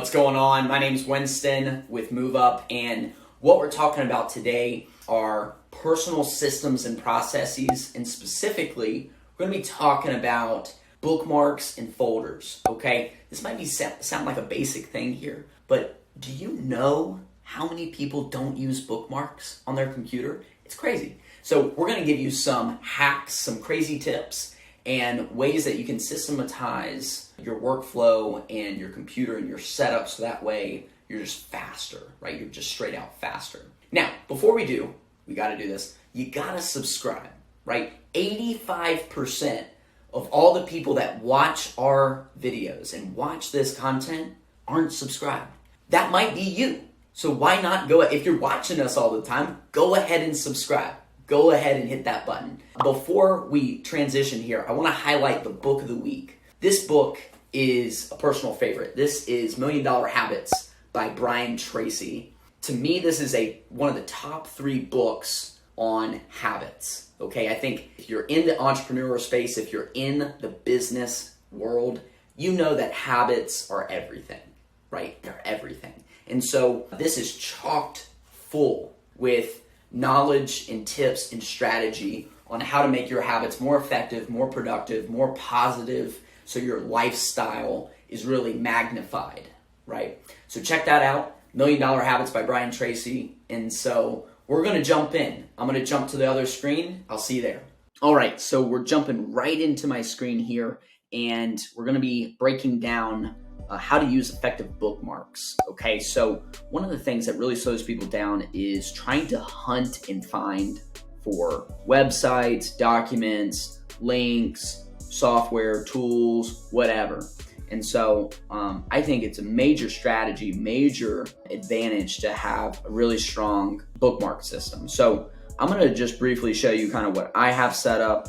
What's going on? My name's Winston with Move Up, and what we're talking about today are personal systems and processes, and specifically, we're going to be talking about bookmarks and folders, okay? This might sound like a basic thing here, but do you know how many people don't use bookmarks on their computer? It's crazy. So we're going to give you some hacks, some crazy tips, and ways that you can systematize your workflow and your computer and your setup so that way you're just faster, right? You're just straight out faster. Now, before we do, we got to do this. You got to subscribe, right? 85% of all the people that watch our videos and watch this content aren't subscribed. That might be you. So why not go, if you're watching us all the time, go ahead and subscribe. Go ahead and hit that button. Before we transition here, I want to highlight the book of the week. This book is a personal favorite. This is $1 Million Habits by Brian Tracy. To me, this is one of the top 3 books on habits. Okay, I think if you're in the entrepreneurial space, if you're in the business world, you know that habits are everything, right? They're everything. And so this is chocked full with knowledge and tips and strategy on how to make your habits more effective, more productive, more positive, so your lifestyle is really magnified, right? So check that out, $1 Million Habits by Brian Tracy. And so we're going to jump in. I'm going to jump to the other screen. I'll see you there. All right, so we're jumping right into my screen here, and we're going to be breaking down how to use effective bookmarks. Okay, so one of the things that really slows people down is trying to hunt and find for websites, documents, links, software, tools, whatever. And so I think it's a major strategy, major advantage to have a really strong bookmark system. So I'm going to just briefly show you kind of what I have set up.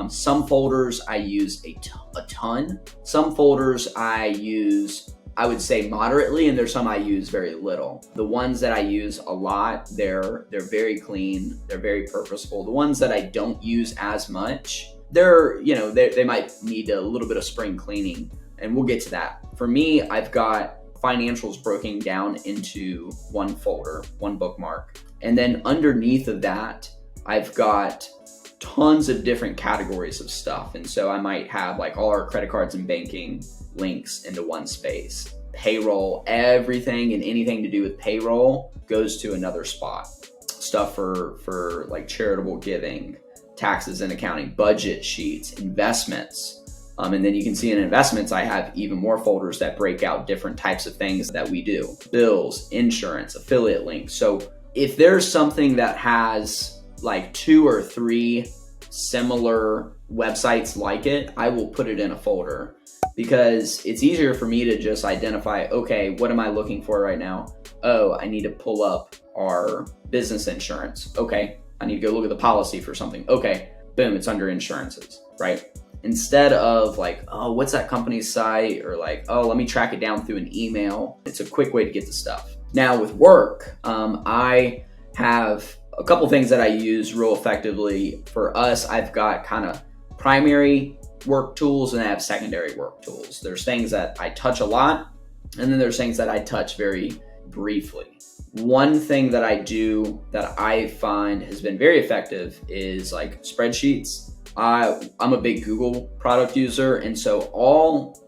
Some folders I use a ton. Some folders I use, I would say, moderately, and there's some I use very little. The ones that I use a lot, they're very clean, they're very purposeful. The ones that I don't use as much, they might need a little bit of spring cleaning, and we'll get to that. For me, I've got financials broken down into one folder, one bookmark, and then underneath of that, I've got tons of different categories of stuff. And so I might have like all our credit cards and banking links into one space. Payroll, everything and anything to do with payroll goes to another spot. Stuff for like charitable giving, taxes and accounting, budget sheets, investments. And then you can see in investments, I have even more folders that break out different types of things that we do. Bills, insurance, affiliate links. So if there's something that has like 2 or 3 similar websites like it, I will put it in a folder because it's easier for me to just identify, okay, what am I looking for right now? Oh, I need to pull up our business insurance. Okay, I need to go look at the policy for something. Okay, boom, it's under insurances, right? Instead of like, oh, what's that company's site? Or like, oh, let me track it down through an email. It's a quick way to get the stuff. Now with work, I have a couple things that I use real effectively. For us, I've got kind of primary work tools and I have secondary work tools. There's things that I touch a lot, and then there's things that I touch very briefly. One thing that I do that I find has been very effective is like spreadsheets. I'm a big Google product user, and so all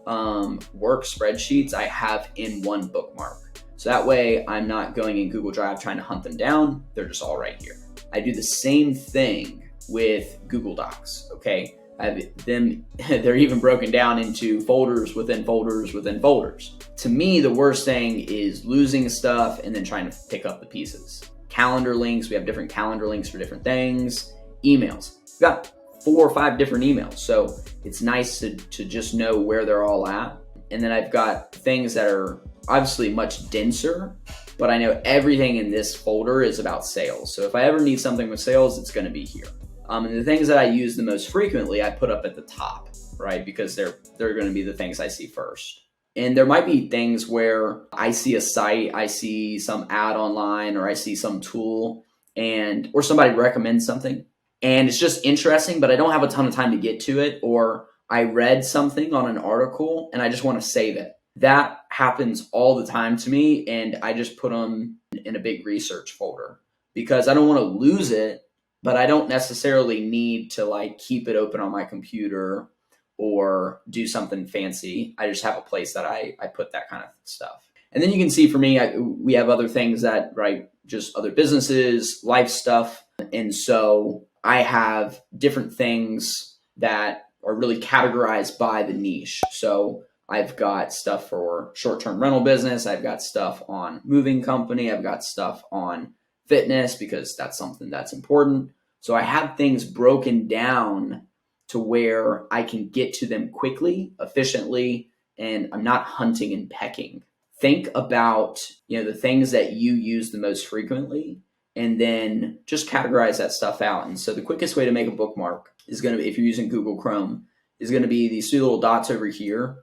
work spreadsheets I have in one bookmark. So that way I'm not going in Google Drive trying to hunt them down. They're just all right here. I do the same thing with Google Docs, okay? They're even broken down into folders within folders within folders. To me, the worst thing is losing stuff and then trying to pick up the pieces. Calendar links, we have different calendar links for different things. Emails, we've got 4 or 5 different emails. So it's nice to just know where they're all at. And then I've got things that are obviously much denser, but I know everything in this folder is about sales. So if I ever need something with sales, it's going to be here. And the things that I use the most frequently, I put up at the top, right? Because they're going to be the things I see first. And there might be things where I see a site, I see some ad online, or I see some tool, or somebody recommends something, and it's just interesting, but I don't have a ton of time to get to it, or I read something on an article and I just want to save it. That happens all the time to me, and I just put them in a big research folder because I don't want to lose it, but I don't necessarily need to like keep it open on my computer or do something fancy. I just have a place that I put that kind of stuff. And then you can see for me, we have other things that, right, just other businesses, life stuff. And so I have different things that are really categorized by the niche. So I've got stuff for short-term rental business. I've got stuff on moving company. I've got stuff on fitness because that's something that's important. So I have things broken down to where I can get to them quickly, efficiently, and I'm not hunting and pecking. Think about, the things that you use the most frequently, and then just categorize that stuff out. And so the quickest way to make a bookmark is going to be, if you're using Google Chrome, is going to be these three little dots over here.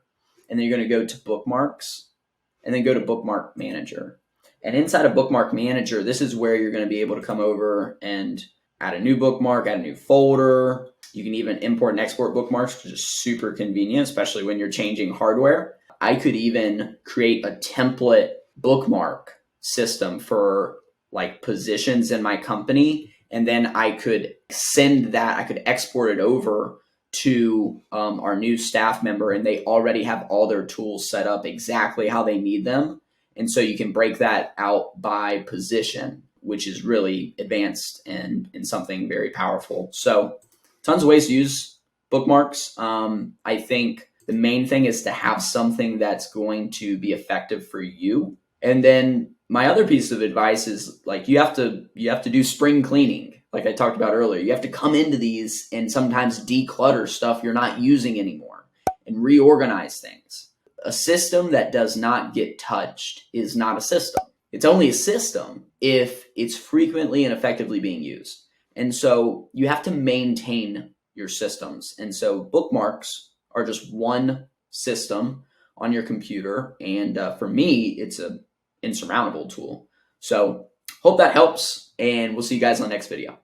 And then you're going to go to Bookmarks and then go to Bookmark Manager. And inside of Bookmark Manager, this is where you're going to be able to come over and add a new bookmark, add a new folder. You can even import and export bookmarks, which is super convenient, especially when you're changing hardware. I could even create a template bookmark system for like positions in my company. And then I could send that, I could export it over to our new staff member, and they already have all their tools set up exactly how they need them. And so you can break that out by position, which is really advanced and something very powerful. So tons of ways to use bookmarks. I think the main thing is to have something that's going to be effective for you. And then my other piece of advice is like you have to do spring cleaning. Like I talked about earlier, you have to come into these and sometimes declutter stuff you're not using anymore and reorganize things. A system that does not get touched is not a system. It's only a system if it's frequently and effectively being used. And so you have to maintain your systems. And so bookmarks are just one system on your computer. And for me, it's an insurmountable tool. So hope that helps. And we'll see you guys on the next video.